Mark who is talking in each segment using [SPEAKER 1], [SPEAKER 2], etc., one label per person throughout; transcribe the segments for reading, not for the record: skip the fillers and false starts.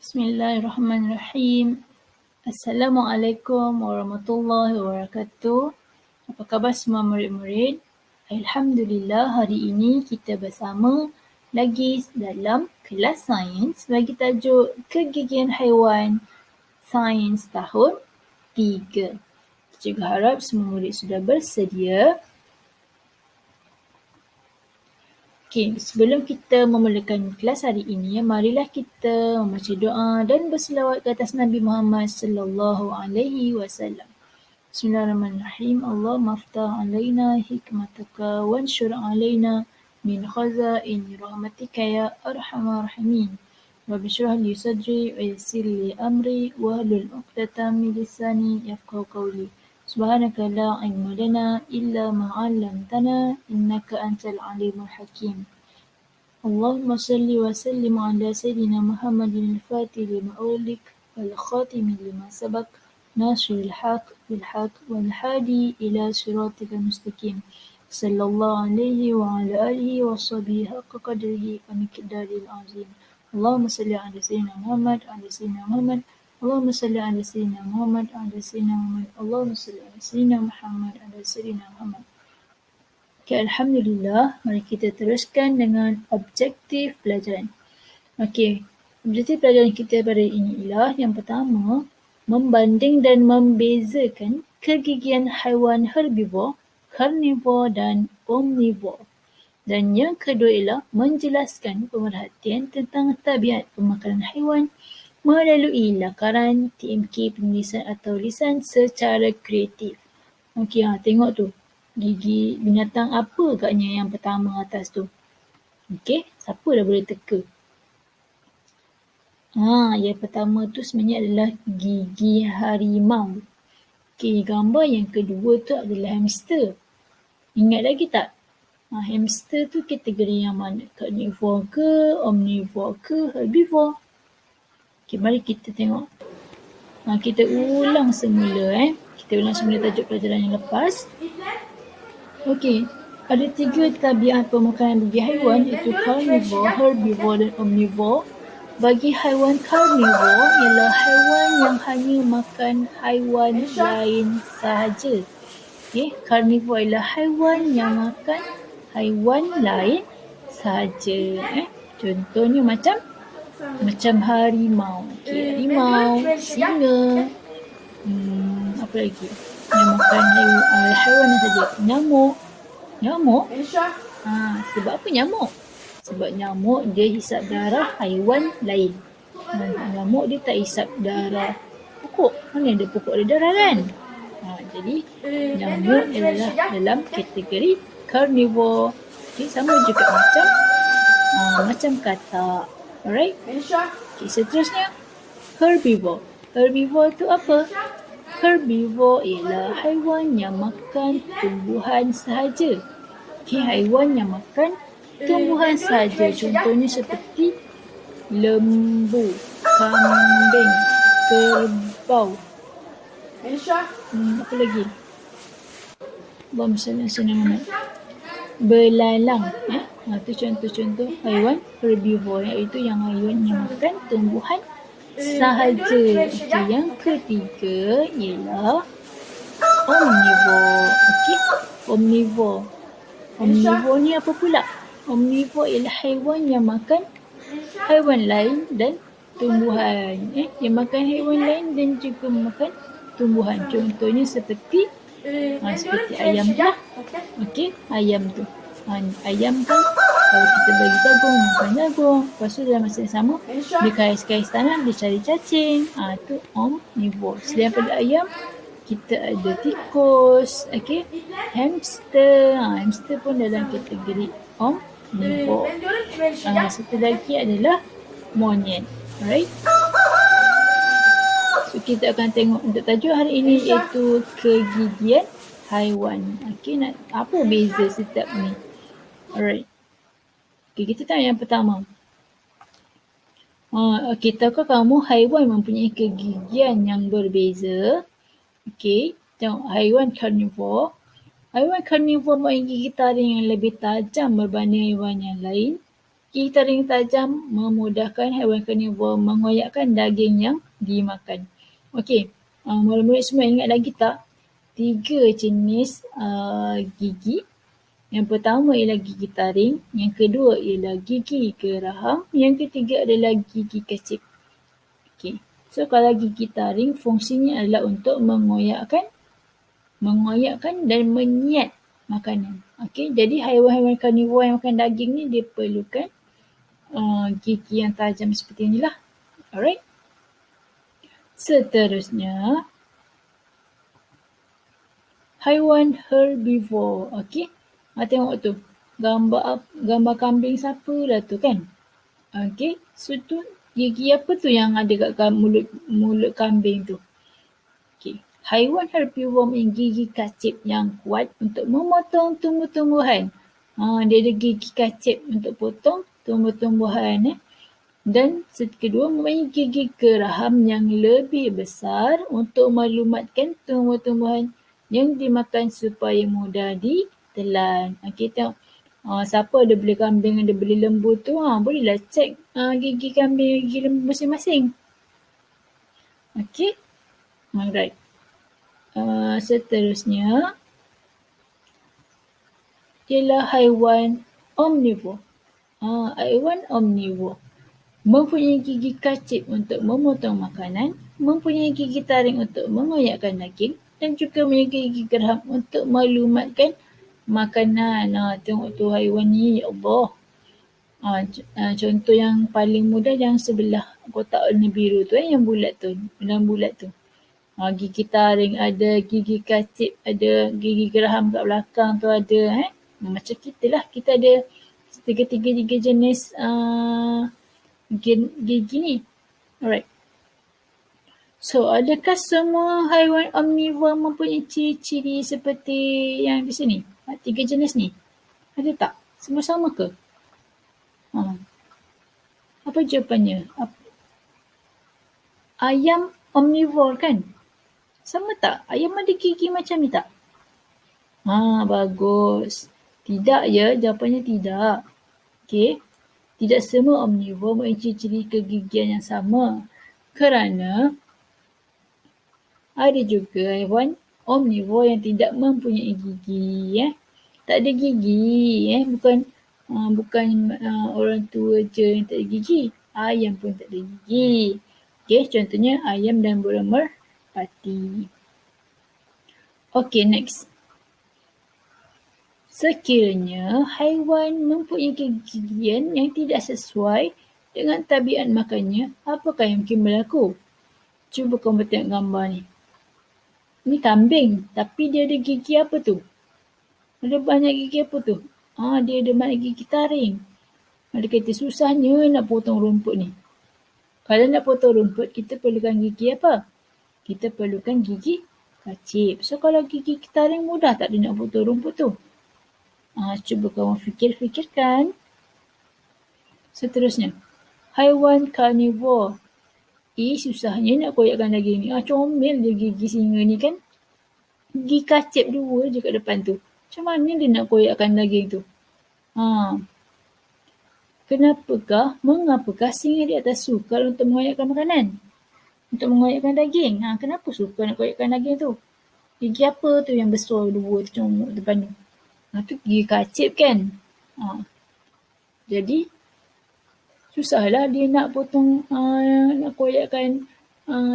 [SPEAKER 1] Bismillahirrahmanirrahim. Assalamualaikum warahmatullahi wabarakatuh. Apa khabar semua murid-murid? Alhamdulillah, hari ini kita bersama lagi dalam kelas sains bagi tajuk kegigihan haiwan sains tahun 3. Cikgu harap semua murid sudah bersedia. Okey, sebelum kita memulakan kelas hari ini, marilah kita membaca doa dan berselawat ke atas Nabi Muhammad sallallahu alaihi wasallam. Bismillahirrahmanirrahim. Allahumma aftah alaina hikmataka wanshur alaina min khazain rahmatika ya arhamar rahimin. Rabbi shrah li sadri wa yassir li amri wahlul 'uqdatam min lisani yafqahu qawli. Subhanaka la ilma lana illa ma 'allamtana innaka antal alimul hakim. Allahumma salli wa sallim ala sayyidina Muhammadin al-Fatih lima ughliq wal khatim lima sabaq nasiril haq bil haq wal hadi ila siratikal mustaqim. Sallallahu alaihi wa ala alihi wa sahbihi haqqa qadrihi wa miqdaril azim. Allahumma salli ala sayyidina Muhammad ala sayyidina Muhammad. Allahumma salli ala sayyidina Muhammad ala sayyidina Muhammad. Allahumma salli ala sayyidina Muhammad ala sayyidina Muhammad. Okay, Alhamdulillah, mari kita teruskan dengan objektif pelajaran. Okey, objektif pelajaran kita pada ini ialah yang pertama, membanding dan membezakan kegigihan haiwan herbivor, karnivor dan omnivor. Dan yang kedua ialah menjelaskan pemerhatian tentang tabiat pemakanan haiwan melalui lakaran TMK penulisan atau lisan secara kreatif. Okey, tengok tu. Gigi binatang apa agaknya yang pertama atas tu? Okey, siapa dah boleh teka? Yang pertama tu sebenarnya adalah gigi harimau. Okey, gambar yang kedua tu adalah hamster. Ingat lagi tak? Hamster tu kategori yang mana? Carnivore ke, omnivore ke, herbivore? Okey, mari kita tengok. Kita ulang semula Kita ulang semula tajuk pelajaran yang lepas. Okey, ada 3 tabiat pemakanan bagi haiwan iaitu carnivore, herbivore dan omnivore. Bagi haiwan carnivore ialah haiwan yang hanya makan haiwan lain sahaja. Okey, carnivore ialah haiwan yang makan haiwan lain sahaja. Contohnya macam harimau. Okey, harimau, singa. Apa lagi? Yang makan haiwan saja. Nyamuk. Sebab apa nyamuk? Sebab nyamuk dia hisap darah haiwan lain. Nyamuk dia tak hisap darah pokok. Mana ada pokok ada darah kan? Jadi nyamuk adalah dalam kategori carnivore. Okay, sama juga macam katak. Alright? Okay, seterusnya herbivore. Herbivore tu apa? Herbivore ialah haiwan yang makan tumbuhan sahaja. Okay, haiwan yang makan tumbuhan sahaja. Contohnya seperti lembu, kambing, kerbau. Apa lagi? Belalang. Itu contoh-contoh haiwan herbivore, iaitu yang haiwan yang makan tumbuhan sahaja. Okay, yang ketiga ialah omnivore. Okey, omnivore. Omnivore ni apa pula? Omnivore ialah haiwan yang makan haiwan lain dan tumbuhan. Yang makan haiwan lain dan juga makan tumbuhan. Contohnya seperti ayam tu lah. Okey, ayam tu. Ayam kan kalau kita bagi jagung, makan jagung. Lepas tu dalam masa yang sama, dia kais-kais tanah, dia cari cacing. Itu omnivore. Selain daripada ayam, kita ada tikus, hamster. Hamster pun dalam kategori omnivore. Satu lagi adalah monyet. Alright? So, kita akan tengok untuk tajuk hari ini iaitu kegigihan haiwan. Okey, apa beza setiap ni? Alright. Okey, kita tengok yang pertama. Okey, tahukah kamu haiwan mempunyai kegigihan yang berbeza? Okey, tengok haiwan carnivore. Haiwan carnivore mempunyai gigi taring yang lebih tajam berbanding haiwan yang lain. Gigi taring tajam memudahkan haiwan karnivor mengoyakkan daging yang dimakan. Okey, murid-murid semua ingat lagi tak? 3 jenis gigi. Yang pertama ialah gigi taring, yang kedua ialah gigi geraham, yang ketiga adalah gigi kecip. Okey. So kalau gigi taring fungsinya adalah untuk mengoyakkan dan menyiat makanan. Okey, jadi haiwan-haiwan karnivor yang makan daging ni dia perlukan gigi yang tajam seperti inilah. Alright. Seterusnya, haiwan herbivore. Okey. Tengok tu. Gambar kambing siapa lah tu kan? Okey. So tu gigi apa tu yang ada kat mulut kambing tu? Okey. Haiwan herbivore mempunyai gigi kacip yang kuat untuk memotong tumbuh-tumbuhan. Dia ada gigi kacip untuk potong tumbuh-tumbuhan. Dan kedua mempunyai gigi geraham yang lebih besar untuk melumatkan tumbuh-tumbuhan yang dimakan supaya mudah ditelan. Okey, tengok. Siapa ada beli kambing, ada beli lembu tu, bolehlah cek gigi kambing, gigi lembu masing-masing. Okey. Alright. Seterusnya ialah haiwan omnivore. Haiwan omnivore mempunyai gigi kacip untuk memotong makanan, mempunyai gigi taring untuk mengoyakkan daging dan juga mempunyai gigi geraham untuk melumatkan makanan. Tengok tu haiwan ni, ya Allah. Contoh yang paling mudah yang sebelah kotak warna biru tu, yang bulat tu, yang bulat tu. Gigi taring ada, gigi kacip ada, gigi geraham kat belakang tu ada. Macam kita lah, kita ada tiga jenis gigi ni. Alright. So, adakah semua haiwan omnivore mempunyai ciri-ciri seperti yang di sini? 3 jenis ni. Ada tak? Semua sama ke? Apa jawapannya? Ayam omnivore kan? Sama tak? Ayam ada gigi macam ni tak? Bagus. Tidak ya, jawapannya tidak. Okey. Tidak semua omnivore mempunyai ciri-ciri kegigian yang sama. Kerana ada juga haiwan omnivore yang tidak mempunyai gigi. Tak ada gigi. Bukan orang tua je yang tak ada gigi. Ayam pun tak ada gigi. Okey, contohnya ayam dan burung merpati. Okey, next. Sekiranya haiwan mempunyai kegigian yang tidak sesuai dengan tabiat makannya, apakah yang mungkin berlaku? Cuba kamu tengok gambar ni. Ni kambing, tapi dia ada gigi apa tu? Ada banyak gigi apa tu? Dia ada banyak gigi taring. Dia kata susahnya nak potong rumput ni. Kalau nak potong rumput, kita perlukan gigi apa? Kita perlukan gigi kacip. So kalau gigi taring mudah tak dia nak potong rumput tu? Cuba kamu fikirkan. Seterusnya, haiwan karnivor. Susahnya nak koyakkan daging ni. Comel je gigi singa ni kan. Gigi kacip 2 je kat depan tu. Macam mana dia nak koyakkan daging tu? Mengapakah singa di atas sukar untuk mengoyakkan makanan? Untuk mengoyakkan daging. Kenapa sukar nak koyakkan daging tu? Gigi apa tu yang besar 2 tu comel depan tu? Tu gigi kacip kan? Jadi, susahlah dia nak potong, nak koyakkan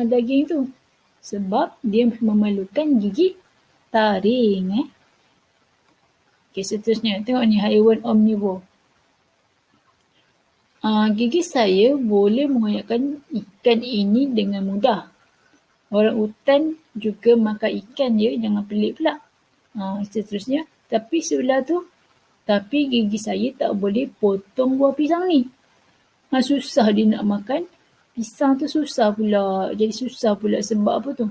[SPEAKER 1] daging tu. Sebab dia memerlukan gigi taring. Okey, seterusnya. Tengok ni haiwan omnivore. Gigi saya boleh mengoyakkan ikan ini dengan mudah. Orang utan juga makan ikan ya, jangan pelik pula. Seterusnya. Tapi sebelah tu, tapi gigi saya tak boleh potong buah pisang ni. Susah dia nak makan. Pisang tu susah pula. Jadi susah pula sebab apa tu?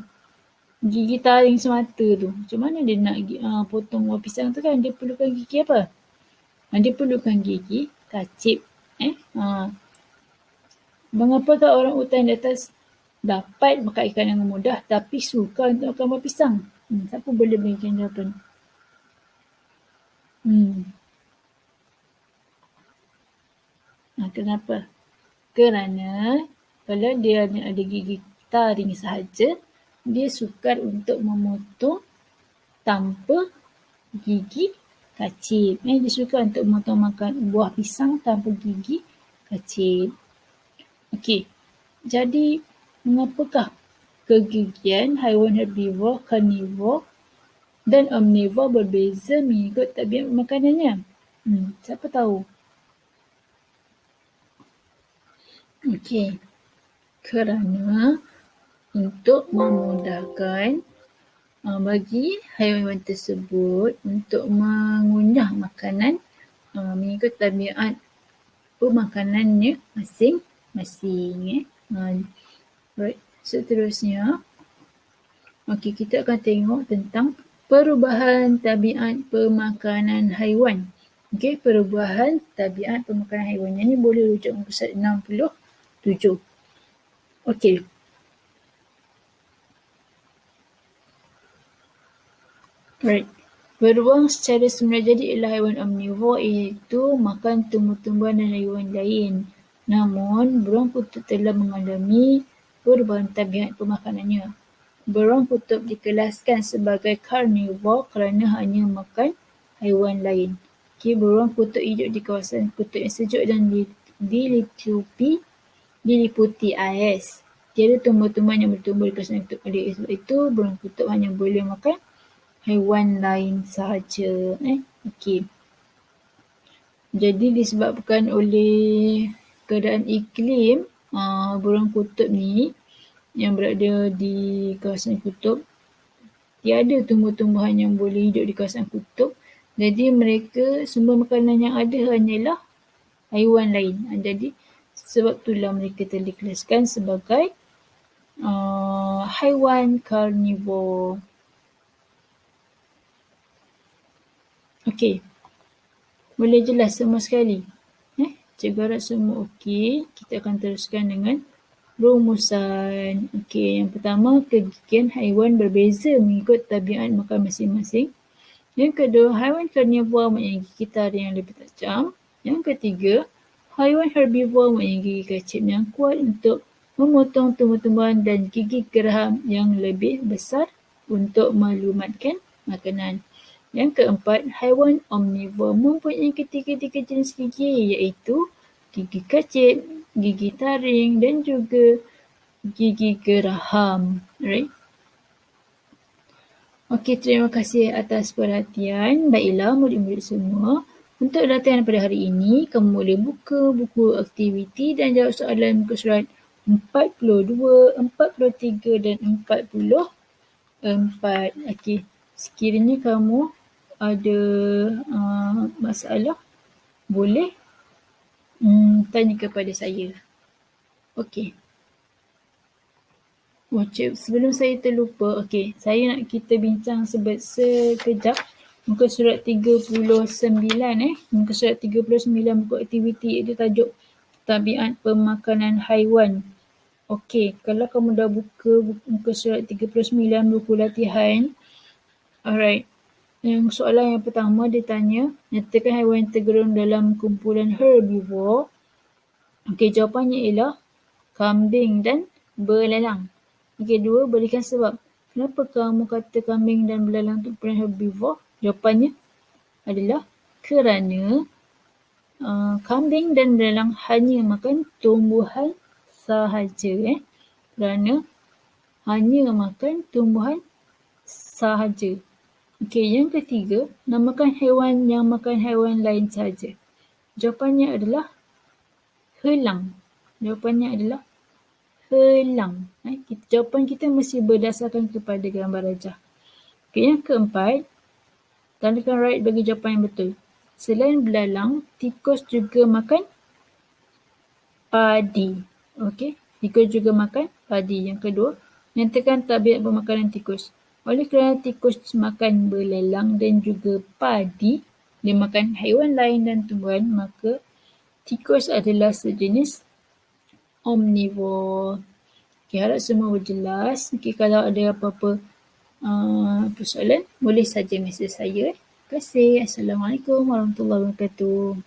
[SPEAKER 1] Gigi taring semata tu. Macam mana dia nak potong buah pisang tu kan? Dia perlukan gigi apa? Dia perlukan gigi kacip. Mengapakah orang utan di atas dapat makan ikan dengan mudah tapi sukar untuk makan buah pisang? Siapa boleh berikan jawapan? Kenapa? Kerana kalau dia ada gigi taring sahaja, dia sukar untuk memotong tanpa gigi kacip. Dia sukar untuk memotong makan buah pisang tanpa gigi kacip. Okey, jadi mengapakah kegigian haiwan herbivor, karnivor dan omnivor berbeza mengikut tabiat makanannya? Siapa tahu? Okey, kerana untuk memudahkan bagi haiwan tersebut untuk mengunyah makanan mengikut tabiat pemakanannya masing-masing. Right. Seterusnya, kita akan tengok tentang perubahan tabiat pemakanan haiwan. Perubahan tabiat pemakanan haiwan. Yang ini boleh rujuk muka surat 67. Right. Beruang secara semula jadi ialah haiwan omnivor, iaitu makan tumbuh-tumbuhan dan haiwan lain. Namun, beruang kutub telah mengalami perubahan tabiat pemakanannya. Beruang kutub dikelaskan sebagai karnivor kerana hanya makan haiwan lain. Beruang kutub hidup di kawasan kutub yang sejuk dan diliputi ais. Tiada tumbuh-tumbuhan yang bertumbuh di kawasan kutub. Oleh sebab itu, beruang kutub hanya boleh makan haiwan lain sahaja. Jadi disebabkan oleh keadaan iklim, beruang kutub ni yang berada di kawasan kutub, tiada tumbuh-tumbuhan yang boleh hidup di kawasan kutub. Jadi mereka sumber makanan yang ada hanyalah haiwan lain. Jadi sebab itulah mereka telah dikelaskan sebagai haiwan karnivor. Okey. Boleh jelas semua sekali? Cikgu harap semua okey. Kita akan teruskan dengan rumusan. Yang pertama, kegigian haiwan berbeza mengikut tabiat makan masing-masing. Yang kedua, haiwan karnivor mempunyai gigi taring yang lebih tajam. Yang ketiga, haiwan herbivor mempunyai gigi kacip yang kuat untuk memotong tumbuh-tumbuhan dan gigi geraham yang lebih besar untuk melumatkan makanan. Yang keempat, haiwan omnivor mempunyai ketiga-tiga jenis gigi, iaitu gigi kacip, gigi taring dan juga gigi geraham. Right? Terima kasih atas perhatian. Baiklah murid-murid semua, untuk latihan pada hari ini, kamu boleh buka buku aktiviti dan jawab soalan muka surat 42, 43 dan 44. Sekiranya kamu ada masalah, boleh tanya kepada saya. Sebelum saya terlupa, saya nak kita bincang sekejap muka surat 39. Muka surat 39 buku aktiviti, itu tajuk tabiat pemakanan haiwan. Kalau kamu dah buka muka surat 39 buku latihan, alright. Yang soalan yang pertama dia tanya, nyatakan haiwan yang tergolong dalam kumpulan herbivor. Jawapannya ialah kambing dan belalang. Dua, berikan sebab. Kenapa kamu kata kambing dan belalang itu kumpulan herbivor? Jawapannya adalah kerana kambing dan belalang hanya makan tumbuhan sahaja. Kerana hanya makan tumbuhan sahaja. Yang ketiga, namakan haiwan yang makan haiwan lain sahaja. Jawapannya adalah helang. Jawapan kita mesti berdasarkan kepada gambar rajah. Yang keempat, tandakan right bagi jawapan yang betul. Selain belalang, tikus juga makan padi. Tikus juga makan padi. Yang kedua, nyatakan tabiat pemakanan tikus. Oleh kerana tikus makan belalang dan juga padi, dia makan haiwan lain dan tumbuhan, maka tikus adalah sejenis omnivor. Harap semua berjelas. Kalau ada apa-apa persoalan, boleh saja mesej saya. Terima kasih. Assalamualaikum warahmatullahi wabarakatuh.